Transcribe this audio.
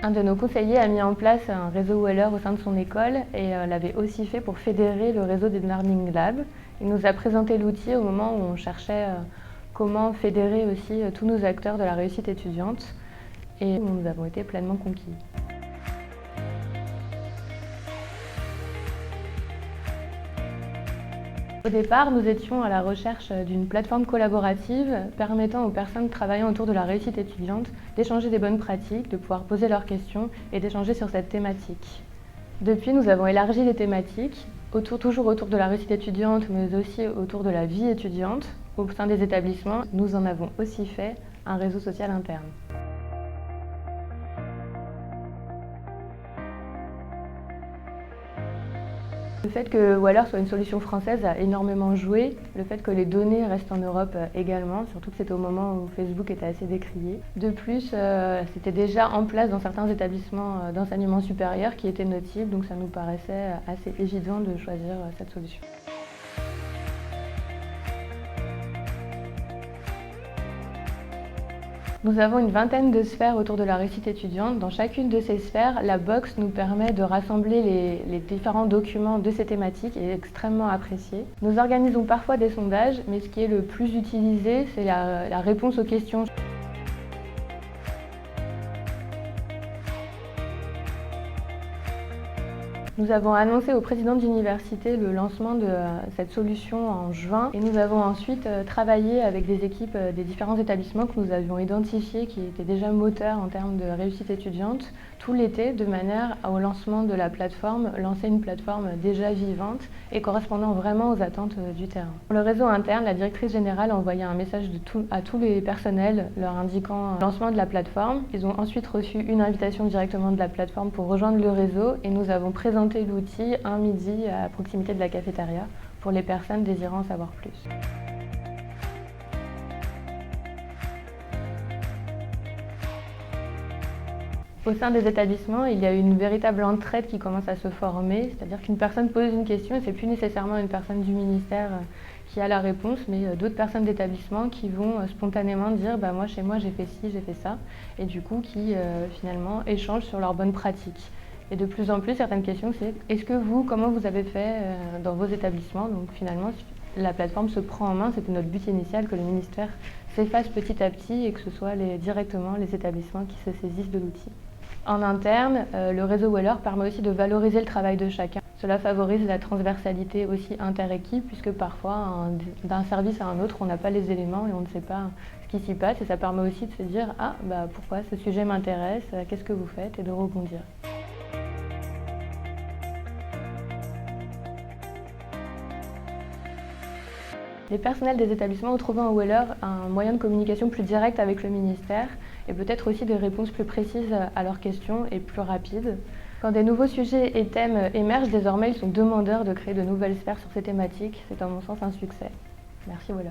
Un de nos conseillers a mis en place un réseau Weller au sein de son école et l'avait aussi fait pour fédérer le réseau des Learning Labs. Il nous a présenté l'outil au moment où on cherchait comment fédérer aussi tous nos acteurs de la réussite étudiante et nous avons été pleinement conquis. Au départ, nous étions à la recherche d'une plateforme collaborative permettant aux personnes travaillant autour de la réussite étudiante d'échanger des bonnes pratiques, de pouvoir poser leurs questions et d'échanger sur cette thématique. Depuis, nous avons élargi les thématiques, toujours autour de la réussite étudiante, mais aussi autour de la vie étudiante. Au sein des établissements, nous en avons aussi fait un réseau social interne. Le fait que Weller soit une solution française a énormément joué. Le fait que les données restent en Europe également, surtout que c'était au moment où Facebook était assez décrié. De plus, c'était déjà en place dans certains établissements d'enseignement supérieur qui étaient notre cible, donc ça nous paraissait assez évident de choisir cette solution. Nous avons une vingtaine de sphères autour de la réussite étudiante. Dans chacune de ces sphères, la box nous permet de rassembler les différents documents de ces thématiques et est extrêmement appréciée. Nous organisons parfois des sondages, mais ce qui est le plus utilisé, c'est la réponse aux questions. Nous avons annoncé au président d'université le lancement de cette solution en juin et nous avons ensuite travaillé avec des équipes des différents établissements que nous avions identifiés qui étaient déjà moteurs en termes de réussite étudiante tout l'été de manière au lancement de la plateforme, lancer une plateforme déjà vivante et correspondant vraiment aux attentes du terrain. Pour le réseau interne, la directrice générale a envoyé un message à tous les personnels leur indiquant le lancement de la plateforme. Ils ont ensuite reçu une invitation directement de la plateforme pour rejoindre le réseau et nous avons présenté l'outil un midi à proximité de la cafétéria pour les personnes désirant en savoir plus. Au sein des établissements, il y a une véritable entraide qui commence à se former, c'est-à-dire qu'une personne pose une question et ce n'est plus nécessairement une personne du ministère qui a la réponse, mais d'autres personnes d'établissement qui vont spontanément dire « moi chez moi j'ai fait ci, j'ai fait ça » et du coup qui finalement échangent sur leurs bonnes pratiques. Et de plus en plus, certaines questions c'est « est-ce que vous, comment vous avez fait dans vos établissements ?» Donc finalement, la plateforme se prend en main, c'était notre but initial que le ministère s'efface petit à petit et que ce soit directement les établissements qui se saisissent de l'outil. En interne, le réseau Weller permet aussi de valoriser le travail de chacun. Cela favorise la transversalité aussi inter-équipe puisque parfois, d'un service à un autre, on n'a pas les éléments et on ne sait pas ce qui s'y passe. Et ça permet aussi de se dire « Ah, pourquoi ce sujet m'intéresse, qu'est-ce que vous faites ?» et de rebondir. Les personnels des établissements ont trouvé en Weller un moyen de communication plus direct avec le ministère et peut-être aussi des réponses plus précises à leurs questions et plus rapides. Quand des nouveaux sujets et thèmes émergent, désormais ils sont demandeurs de créer de nouvelles sphères sur ces thématiques. C'est à mon sens un succès. Merci Weller.